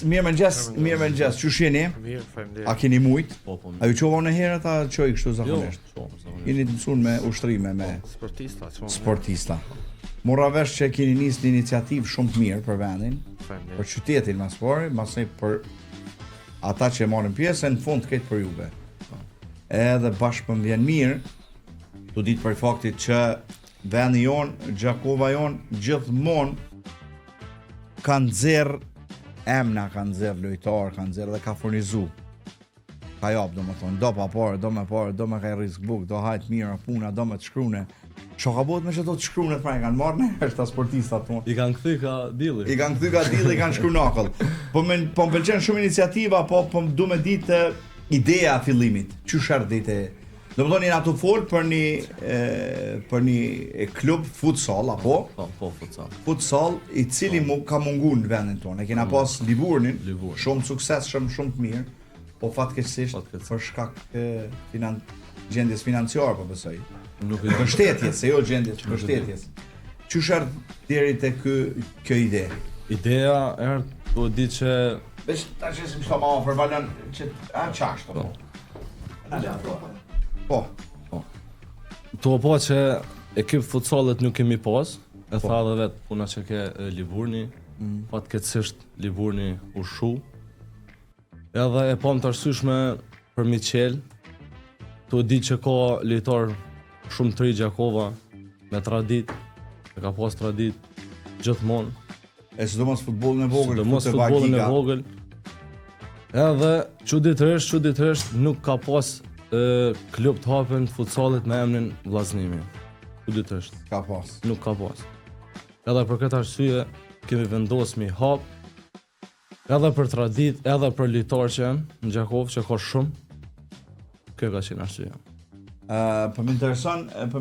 Mirëmëngjes, çush jeni? Mirë, faleminderit. A keni mujt? Po. A ju qova në herë ta çoj kështu zakonisht? Jo, Jeni të mësuar me ushtrime me sportista. Morra vesh që keni nisë një iniciativë shumë të mirë për vendin, për Faleminderit. qytetin maspori, masoj për ata që marrin pjesë në fund këtë për juve. Edhe bashkë më vjen mirë të ditë për faktit që vendi jon, Gjakova jon gjithmonë kanë nxjerr emna, kanë nxjerr lojtar, kanë nxjerr dhe ka furnizu. Ka jap, domethënë, do pa parë, do me ka risk book, do hajt mira puna, do me të shkruane. Ço ka bëhet me çdo të shkruane pra e kanë marrë ne, është sportistat tonë. I kanë kthy ka dilli. I kanë kthy ka dilli, kanë shkruar nakull. Po më pëlqen shumë iniciativa, po du me ditë ideja e fillimit. Çu erdhite? Domethënë jena tu fol për një klub futsal apo? Po, futsal. Futsal i cili ka munguar në vendin tonë. E kena pas Liburnin, Liburnin. shumë suksesshëm, shumë të mirë, po fatkeqësisht për shkak gjendjes financiare po besoj. Nuk i Mbështetjes, se jo gjendjes, mbështetjes. Çu deri te kjo ide? Ideja erdhi po di që Vesh tash më shto më afër valën që çashto. Po. to po që ekip futsallit nuk kemi pas, e tha edhe vet puna që ke Liburni, fatkeqësisht Liburni u shu. Edhe e pam të arsyeshme për Miqel, to di që ka lojtar shumë të ri Gjakova me tradit, e ka pas tradit gjithmonë. E sidomos futbollin e vogël, Futbollin e vogël. Edhe çuditërisht nuk ka pas klub të hapën të futsallit me emrin Vllaznimi. Çuditërisht, ka pas. nuk ka pas. Edhe për këtë arsye kemi vendosur mi hap edhe për tradit, edhe për lojtar që janë në Gjakovë që ka shumë. Kjo ka qenë arsyeja. Po më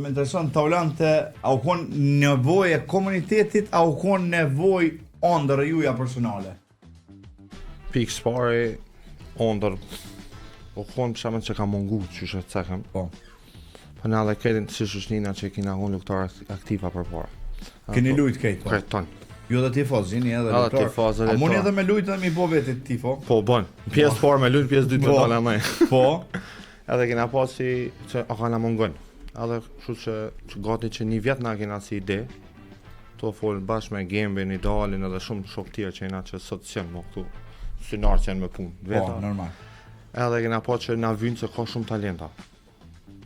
intereson taulante, a u kon nevojë e komunitetit, a u kon nevojë ëndër juja personale? Pikë spari ondër po kon përshamen që ka mungu që shë të cekëm. Po. Po në edhe kretin të shushnina që kina unë luktar aktiva për para. Keni lujt këtë? Po. Kreton. Jo dhe tifoz, jeni edhe Edhe lojtar. tifoz, edhe A muni lojtar. edhe me lujt dhe mi bo vetit tifo? Po bën. Pjesë parë me lujt, pjesë dytë me Po. dala me. Po. Edhe kena pasi që a kana mungon. Edhe kështu që gati që një vjet na kena si ide. To folën bashkë me Gembin, Idealin edhe shumë shok tjerë që jena që sot janë më këtu. Synar që janë me punë. Po, Veta. normal. Edhe kena po që na vynë që ka shumë talenta.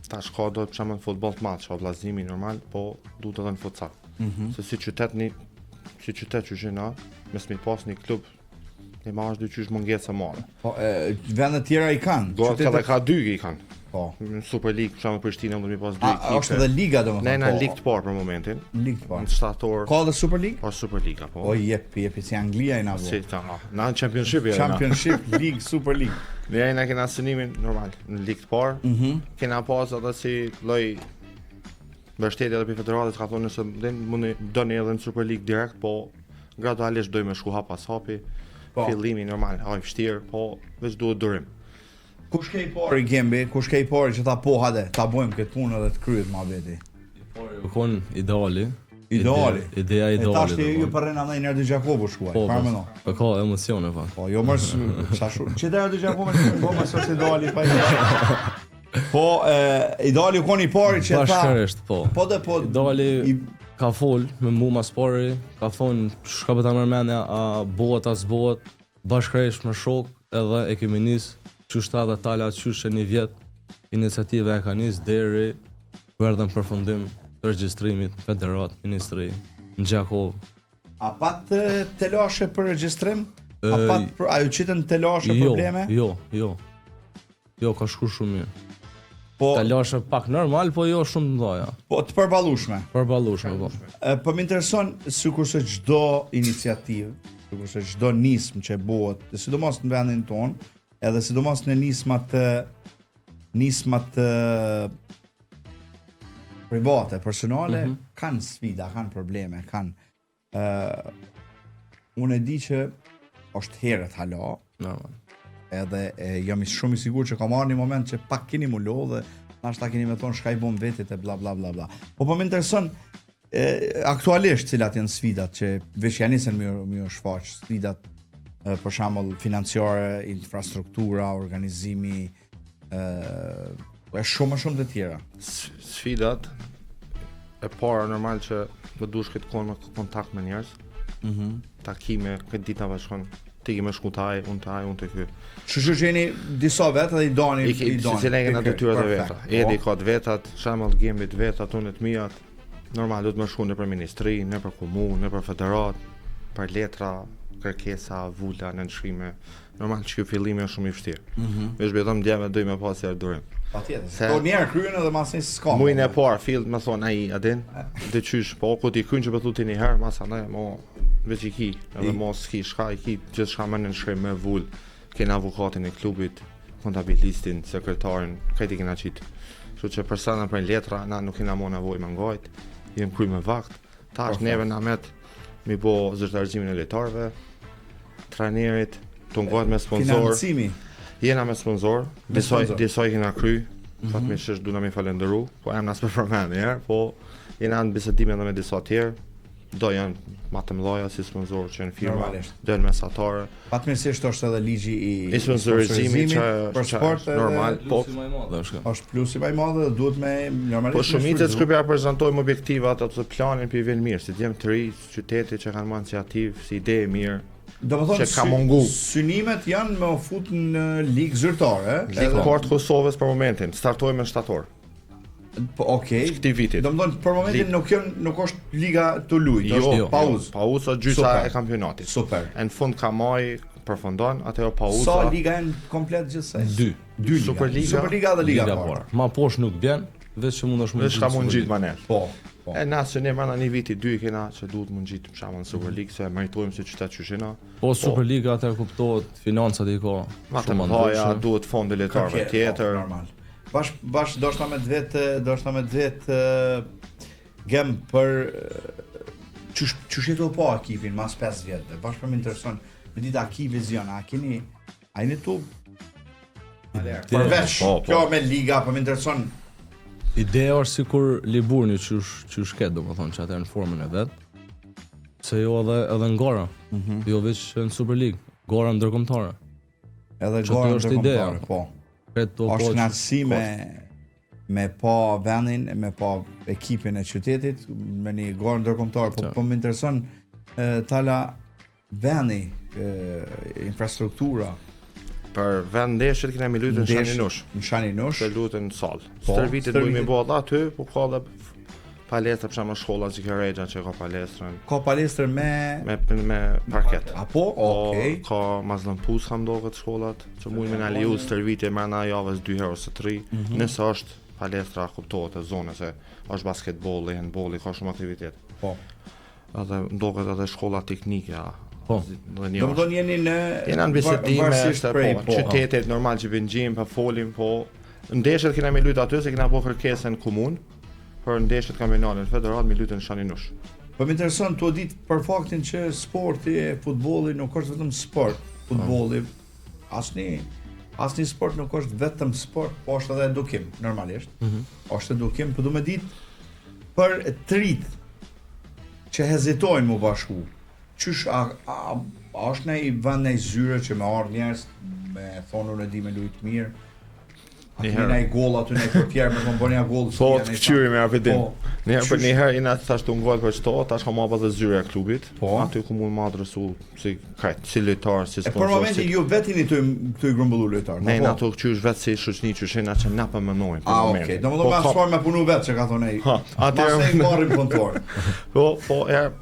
Tash ka do të qamen futboll të madh, që vllazimi normal, po duhet edhe në futsal. Se si qytet që gjena, mes mi pas një klub, një ma është dy qysh mungesë e madhe. Po, vendet tjera i kanë. Goat edhe ka dy i kanë. Po. Në Super League, për shembull Prishtina mund mi pas dy A ekipe. është edhe liga domethënë? Ne në po. ligë të parë për momentin. Ligë të parë. Në shtator, Ka edhe Super League? pa Super Liga, po. O jepi si Anglia i na Si bo. ta, na në Championship jena. Championship, League, Super League. Ne jena kena synimin normal në ligë të parë. Kena pas edhe si lloj mbështetje edhe për federatës ka thonë se mundi doni edhe në Super League direkt, po gradualisht dojmë me shku hap pas hapi. Po. Fillimi normal, ai vështirë, po veç duhet durim. Kush ke i pari Gembi? Kush ke i pari që ta po hade, ta bëjmë këtë punë edhe të kryet ma veti? U kon Ideali. Ideali. Ideja E Ideali. tash ju përren andaj në Erdi Gjakobu shkuaj, Po, farë me no. po ka emocione pa. Po, jo mërs, sa shumë. Që të Erdi Gjakobu në po, mësë është Ideali pa i. Po, Ideali u kon i pari që ta... Bashkërisht, po. Po dhe po... Ideali ka fol me mu mas pari, ka thonë shka për ta mërmenja a bëhet as bëhet, bashkërisht me shok edhe e kemi nis qyshta dhe tala qyshe një vjet, iniciativa e ka nis deri verdhen përfundim të regjistrimit federat, ministri, në Gjakovë. A pat telashe për regjistrim? A ju qitën telashe probleme? Jo, ka shku shumë mirë. Po, Talashe pak normal, po jo shumë të mdoja. po të përballushme. Përballueshme, po. Po më intereson sikurse çdo iniciativë, sikurse çdo nismë që bëhet, sidomos në vendin tonë, edhe sidomos në nismat private, personale, kanë sfida, kanë probleme, kanë unë e di që është herët hala, Normal. edhe jam shumë i sigurt që ka marrë një moment që pak keni më lodhë dhe Nashta keni me thonë shka i bën vetit e bla bla bla bla. Po më intereson aktualisht cilat janë sfidat që veç janë nisën më shfaq, sfidat për shembull financiare, infrastruktura, organizimi, shumë të tjera. Sfidat e para normal që do dush këtë kohë me kontakt me njerëz. Takime, këtë ditë na bashkon. Ti me shku taj, unë të ky. Që jeni disa vetë dhe i doni. Si lenge në detyrat e veta. Edi ka të vetat, shembull gembit vetat, unë të mijat. Normal do të më shku në për ministri, në për komunë, në për federat, për letra, kërkesa, vula, në nëshkrime. Normal që kjo fillimi është shumë i vështirë. Vesh betëm djeme doj me pas e ardurim. Patjetër. Po njerë kryen edhe mas një s'ka. Mujnë e parë, fill me thonë ai adin, dhe qysh, po ku ti kryen që pëthu ti një herë, mas anaj, mo veç i ki, edhe mos ki, shka i ki, gjithë shka më në nëshkrim me vull, kena avokatin e klubit, kontabilistin, sekretarin, kajti kena qitë. Kështu që persona për letra, na nuk kena mo nevoj me ngajt, jem kry me vakt, ta është neve na met, mi bo zërtarëgjimin e letarve, trajnerit, të ngajt me sponsor. Financimi. Jena me sponsor, disoj kena kry, fatmisht du na mi falenderu, po em nas për përmend herë, po jena në bisedime edhe me disa tjerë, do janë ma të mëdha si sponsor që në firma, do janë mesatare. Fatmirësisht është edhe ligji i sponsorizimit për sport normal, po është plusi më i madh dhe duhet me normalisht. Po shumicet shkruaj ja prezantojmë objektivat apo planin për i vjen mirë, si djem të ri, qyteti që kanë marrë iniciativë, si ide e mirë. Do të thonë synimet janë me u fut në ligë zyrtare, Ligë Kort Kosovës për momentin, startojmë në shtator. Po okay. Këtij vitit. Do të thonë për momentin nuk është liga të luajë, është pauzë. Pauzë gjysa e kampionatit. Super. Në fund ka maj përfundon, atëherë pauza. Sa liga janë komplet gjithsej? 2 Superliga dhe Liga Parë. Ma poshtë nuk bjen, veç që mundesh veç ka mund gjit maner. Po. E na se ne mana një viti 2 kena që duhet mund gjit për shembull në Superligë se meritojmë si qytet qyshina. Po Superliga atë kuptohet financat i ka. Shumë mëdha, duhet fonde letarëve tjetër. Normal. Bash do shta me të vetë gem për që shetu po ekipin mas 5 vjetë. Bash për më intereson, me ditë a ki vizion, a jeni tu përveç, kjo me liga, për më intereson. Ideja është sikur Liburni që shket, do më thonë që atë në formën e vetë, se jo edhe në Gora, jo veç në Superligë, Gora ndërkombëtare. Edhe Gora ndërkombëtare, po. Është knatësi me pa vendin, me pa ekipin e qytetit, me një Gorë ndërkombëtar, po më intereson tala vendi, infrastruktura. Për vend ndeshjet kemi luajtur në Shaninush. Në Shaninush. Se luajtur në sallë. Stër vitet bëjmë bë aty, po ka edhe palestra për shkak shkolla Zikërexha që ka palestrën. Ka palestrë me parket. Apo, okay. Ka Mazlëmpus kam dohet shkollat, që mund me na leju stër vite brenda javës 2 herë ose 3. Nëse është palestra kuptohet e zonës se është basketbolli, handbolli, ka shumë aktivitet. Po. Edhe ndohet edhe shkolla teknike. Po. Do të thonë jeni në bisedime po qytetet normal që vjen gjim pa folim, po ndeshjet kena me lut aty se kena bërë kërkesën komun, për ndeshjet kampionatit federal me lutën në Shaninush. Po më intereson tu ditë për faktin që sporti, futbolli nuk është vetëm sport. Futbolli asnjë sport nuk është vetëm sport, po është edhe edukim normalisht. Është edukim, po do më ditë për të rit që hezitojnë më bashku. Qysh a është në i vend në i zyre që me ardhë njerës me thonë unë e di me lujtë mirë, në i goll aty në i portjerë me thonë bërë një goll po të këqyri me arpetin njëherë i natë thashtë të ngojt për qëto tash ka ma pa dhe zyre e klubit aty ku mund ma adresu si kajtë, si lojtar, si sponsor. E për momenti ju vetini të i grumbullu lojtar? Ne na të këqysh vetë si shëqni që shena që na për mënojnë. Okej, do më do me asfar me punu vetë që ka thonë e mas e i marim kontorë. Po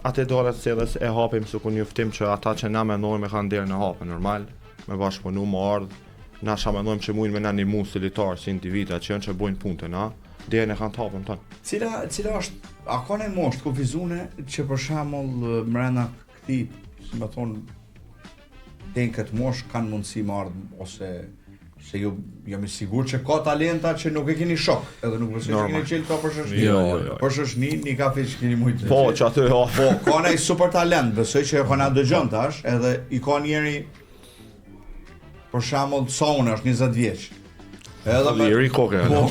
atë dole të cilës e hapim së ku njëftim që ata që na mënojnë me kanë derë në hapë normal, me bashkëpunu më ardhë, na shamënojmë që mujnë me na një mu si litarë, si individa që janë që bojnë punte, na, dhe e kanë hapën tonë. Cila është, a ka në moshtë kufizune që për shembull mrena këti, si me thonë, dhe në këtë moshtë kanë mundësi më ardhë, ose se ju jam i sigur që ka talenta që nuk e keni shok, edhe nuk vësë që keni qelë ka për shëshni. Për shëshni, një kafe që keni mujtë. Po, që aty Po, ka në i super talent, vësë që e ka në dëgjën tash, edhe i ka njeri për shembull sa unë është 20 vjeç. Edhe me Liri kokë. po.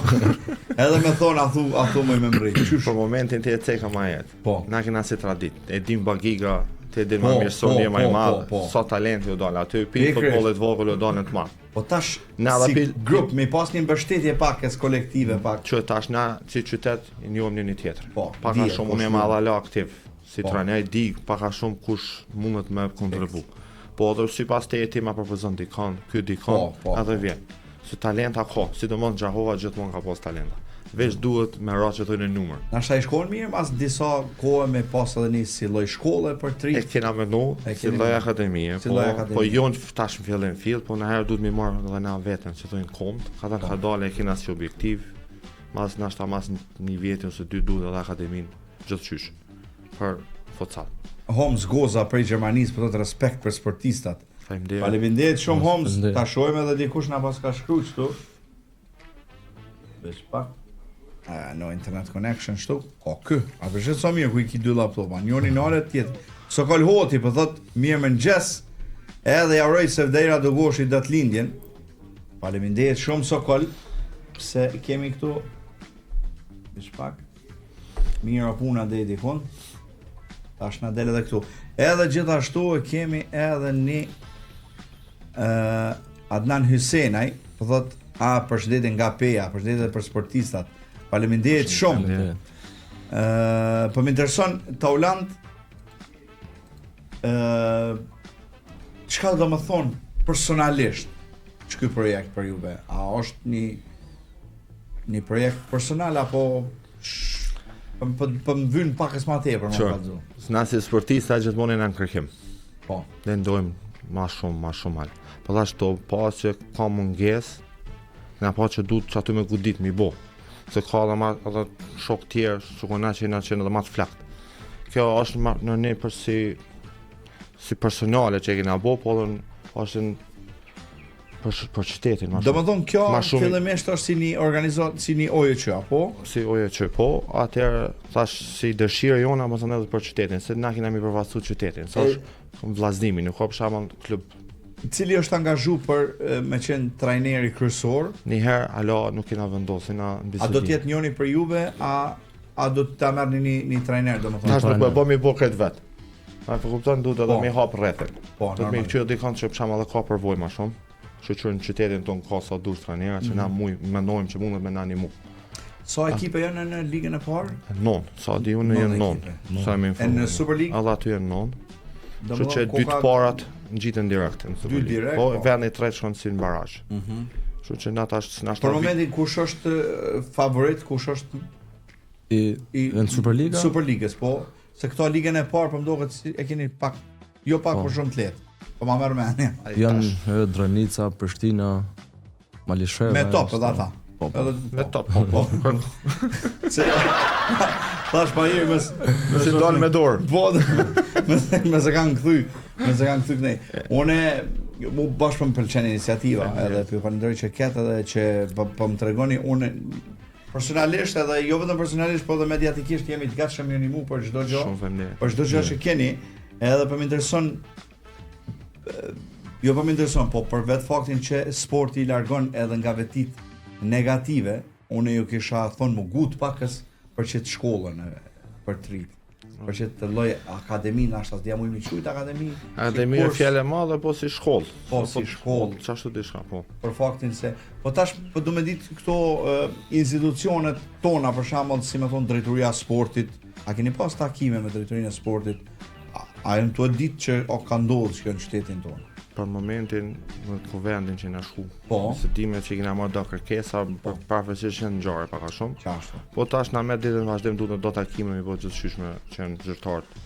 Edhe me thon a thu më mri. Qysh? Për momentin ti e ceka ma jetë. Po. Na kena si tradit. E dim bagiga, ti e din Po, ma mirë son po, je ma i po, madh. po, po. Sa talent ju dal aty, pi Pikërisht. futbollit vogël ju dalën të madh. Po tash Na dha si pi- grup me pas një mbështetje pak as kolektive pak. Që tash na si qytet i njohim një tjetër. Po, Paka dihet, shumë po, unë jam shumë. alla aktiv. Si Po. trajner di paka shumë kush mundet me kontribu. Po edhe sipas te ti ma propozon dikon, ky dikon, Po, edhe vjen. Se talenta ka, sidomos Xhahova gjithmonë ka pas talenta. Veç duhet me ra që thojnë numër. Na shta i shkon mirë mas disa kohë me pas edhe një si lloj shkolle për E tri. kena menu, E si keni lloj menu. akademie, Si po, lloj akademie. po jon tash në fillim fill, po nëherë duhet mi marrë edhe na veten, që thojnë komt, ka dalë e kena si objektiv, mas nashta mas një vjetë ose 2 duhet edhe akademin gjithçysh për futsal. Homs Goza prej Gjermanisë për të respekt për sportistat. Faleminderit. Faleminderit shumë Homs, Faleminderit. ta shohim edhe dikush na pas ka shkruaj kështu. Veç pak. No internet connection kështu. O kë, a vëzhet sa mirë ku i ki dy laptopa. Njëri në orë tjetër. Sokol Hoti po thot mirë mëngjes. Edhe ja uroj Sevdera Dogoshi datëlindjen. Faleminderit shumë Sokol. Pse kemi këtu veç pak. Mirë puna deri dikun. Tash na del edhe këtu. Edhe gjithashtu e kemi edhe një Adnan Hysenaj, po thot përshëndetje nga Peja, përshëndetje për sportistat. Faleminderit shumë. Po më intereson Tauland çka do të thon personalisht ç'ky projekt për juve? A është një projekt personal apo po më vyn pak as më tepër më Sure. kallzu. Na si sportista gjithmonë jena në kërkim. Po. Ne ndojmë ma shumë mal. Po thash to pas që ka mungesë, na pa që duhet që aty me godit mi bo. Se ka edhe shok tjerë, shukona që jena qenë edhe ma të flakt. Kjo është në një për si personale që e kena bo, po edhe është për qytetin. ma Do shumë. më thonë kjo Ma shumë- fillimisht është si një si një OJQ, apo? Si oje që po, atëherë thash si dëshira jona më thënë edhe për qytetin, se na kena mi përfasu qytetin, sa është vllaznimi, nuk ka për shembull klub. Cili është angazhu për me qenë trajneri kryesor? Njëherë alo nuk kena vendosur na A bisedim. do të jetë njëri për juve, a do të ta merrni një trajner, domethënë? Tash nuk po bëmi bo këtë vet. A po kupton duhet edhe Po. mi hap rrethin. Po, Do të mi normal. qytet dikon që për shembull edhe ka përvojë më shumë. Shoqëron në qytetin ton ka sa dush trajnera që na mendojmë që mundet me na animu. Sa ekipe janë në ligën e parë? Non, sa di unë Non janë non. ekipe. Sa më E në Super League? Edhe aty janë non. Kështu Domethënë, që dy të parat ngjiten direkt në Super League. direkt, Po po. vendi i tretë shkon si në barazh. Kështu që na tash na Për momentin kush është favorit, kush është Në Superliga? Superligës, po, se këto ligën e parë po më duket si e keni pak pak Po. por shumë të lehtë. Po ma merr mendja. Janë Dranica, Prishtina, Malisheva. Me top edhe ata. Po, po. Edhe me top. Po. se thash pa herë Si dal me dorë. Po, me se kanë kthy, kënej. Unë mu bashkë më pëlqen iniciativa, edhe ju falenderoj që ketë edhe që po më tregoni unë personalisht edhe jo vetëm personalisht, po edhe mediatikisht jemi të gatshëm jeni mu për çdo gjë. Shumë faleminderit. Për çdo gjë që keni, edhe po më intereson jo po më intereson, po për vetë faktin që sporti i largon edhe nga vetit negative, unë ju kisha thonë më gut pakës për çet shkollën për trit. Për çet të lloj akademi, nashta s'dia më i quajt akademi. Akademi si është kurs, fjalë e madhe, po si shkollë. Po, si shkollë. Çashtu diçka, po. Për faktin se po tash po do më ditë këto institucionet tona për shembull si më thon drejtoria e sportit, a keni pas takime me drejtorinë e sportit? A janë të ditë që ka ndodhur që në qytetin tonë? Për momentin në kuvendin që na shku. Po. Se dime që kena marrë do kërkesa, pavarësisht që në ngjarje pak a shumë. Qashtu. Po tash na me ditën vazhdim duhet do takime me bëj gjithçysh me që janë zyrtarët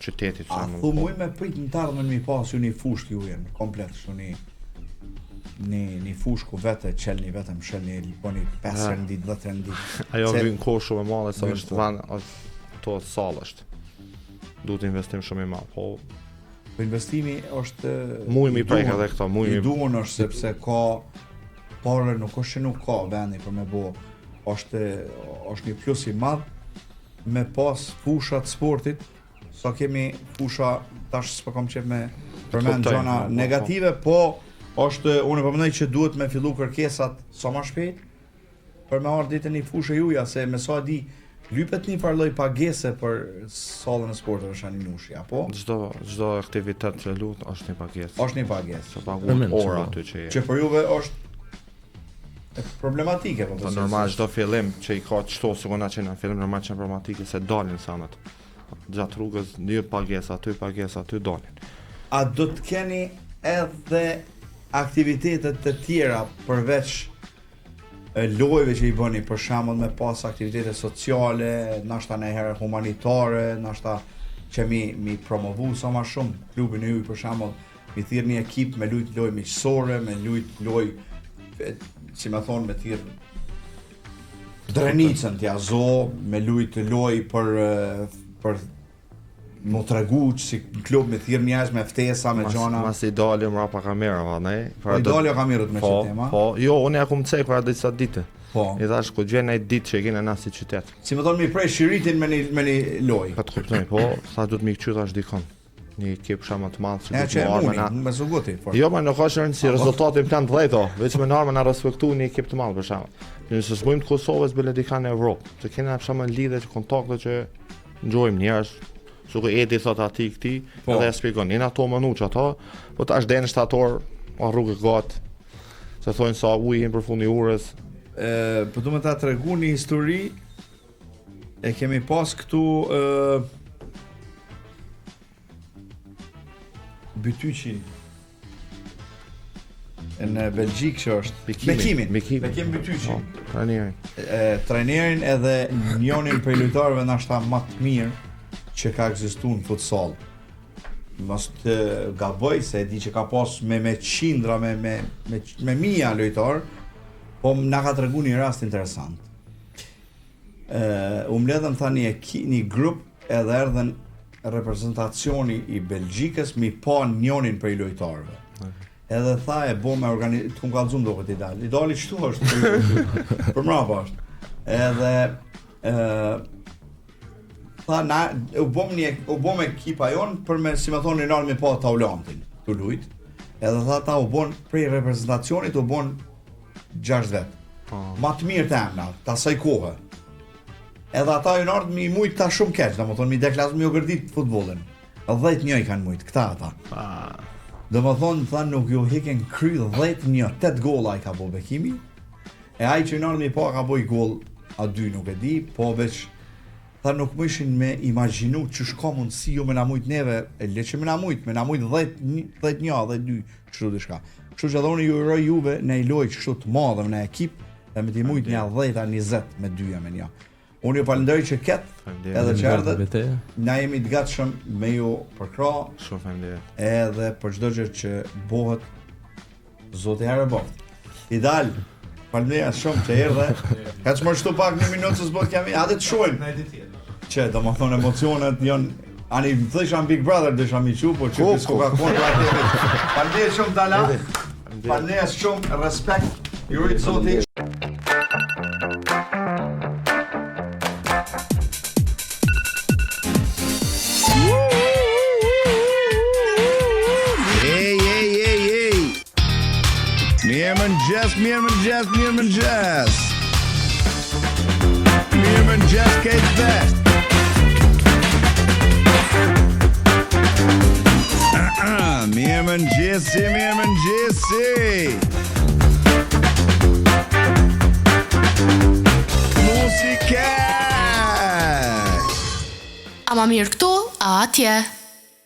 qytetit A që thu muj me prit në të ardhmen mi pas ju një fush ju jenë komplet kështu një fush ku vete qelni vetëm shelni boni 5 rendit, 10 rendit. ajo Se- vjen kohë shumë e madhe sa Vjen është kohë. van to sallë është. Duhet investim shumë i madh, po Po investimi është Muj mi i prek duhur. edhe këto, muj I mi duhur është sepse ka parë nuk është që nuk ka vendi për me bo. Është një plus i madh me pas fushat sportit, sa kemi fusha tash s'po kam qef me përmend Kuptoj, gjëna po, po. negative, po unë po mendoj që duhet me fillu kërkesat sa më shpejt për me ardhur ditën e fushë juja, se me sa di lypet një farloj pagese për sallën e sporteve shani nushi, apo? Çdo aktivitet që lut është një pagesë. Është një pagesë. Të paguhet ora aty që je. Që për juve është problematike, po. Normal çdo fillim që i ka çto sekona që në film normal që problematike se dalin sanat. Gjatë rrugës një pagesë aty dalin. A do të keni edhe aktivitetet të tjera përveç lojëve që i bëni, për shembull me pas aktivitete sociale, ndoshta ndonjëherë humanitare, ndoshta që mi promovu sa më shumë klubin e juaj, për shembull, mi thirr një ekip me lut lojë miqësore, me lut lojë, si më thon, me thirr Drenicën t'ja zo, me lut lojë për më tregu që si klub me thirr njerëz me ftesa, me gjona. Mas i dalim rapa kamerave, ne? Po i dalë kamerët me këtë tema. Po, jo, unë ja kum cek para disa ditë. Po. I thash ku gjen ai ditë që kena na si qytet. Si më thon mi prej shiritin me një lojë. Pa të kuptoj, po, sa duhet mi qytash dikon. Një ekip shama të madh që do të marrë na. Me Zogoti. Jo, më nuk është rëndësi rezultatin plan të dhejto, vetëm me norma na respektu një ekip të madh për shemb. Nëse s'bujmë të Kosovës bile dika në Evropë, të kena për shemb lidhje që kontakte që ngjojmë njerëz. Suku Edi thot ati këti, edhe e shpjegon, jena ato mënuq ato, po tash denë shtator, a rrugë gatë, se thojnë sa ujin për fundi urës. Po du me ta të regu një histori, e kemi pas këtu Bytyqin, në Belgjik që është, Bekim Bytyqin, trajnerin edhe njonin për lojtarëve nashta më të mirë që ka ekzistuar në futsal. Mos të gaboj se e di që ka pas me qindra, me mija lojtar, po na ka tregu një rast interesant. U mbledhën tha një grup edhe erdhen reprezentacioni i Belgjikës mi pa njonin për i lojtarëve. Edhe tha e bo me të kum kallëzum do këtë ideali qëtu është, për mrapa është. Edhe tha u bom ekipa jon për me, si më thonë, në me pa taulantin të lujt. Edhe tha ta u bon prej reprezentacionit u bon 6 vet. Ma të mirë të emna, të asaj kohë. Edhe ata ju nërtë mi mujt ta shumë keq, do më thonë mi deklas mi o gërdit futbolin. 10 njëj kanë mujt, këta ata. Do më thonë, tha nuk ju heken kry 10 një, 8 gola i ka bo Bekimi. E ai që ju nërtë mi pa ka bo i gol a 2 nuk e di, po veç tha nuk më ishin me imaginu që shka mundësi ju me na mujt neve, e le që me na mujt 10 një, 10 kështu dhe shka. Kështu që edhe unë ju uroj juve në i loj kështu të madhe në ekip, dhe me ti mujt një 10-20 me 2 me një. Unë ju falenderoj që ketë, edhe që erdhet, na jemi të gatshëm me ju përkra, edhe për çdo gjë që bëhet, Zoti herë boft. Ideal. Falenderoj shumë që erdhe. Ka të shtu pak një minutë se s'bot kemi, hajde të shohim. Që do më thonë emocionet janë, ani më thësha në Big Brother dësha mi qu, po që s'ko ka kontra atëve. Falenderoj shumë Tala. Falenderoj shumë, respekt. Ju rrit Zoti. Mirëmëngjes këtë vet. Mirëmëngjesi. Muzika. Ama mirë këtu, a atje.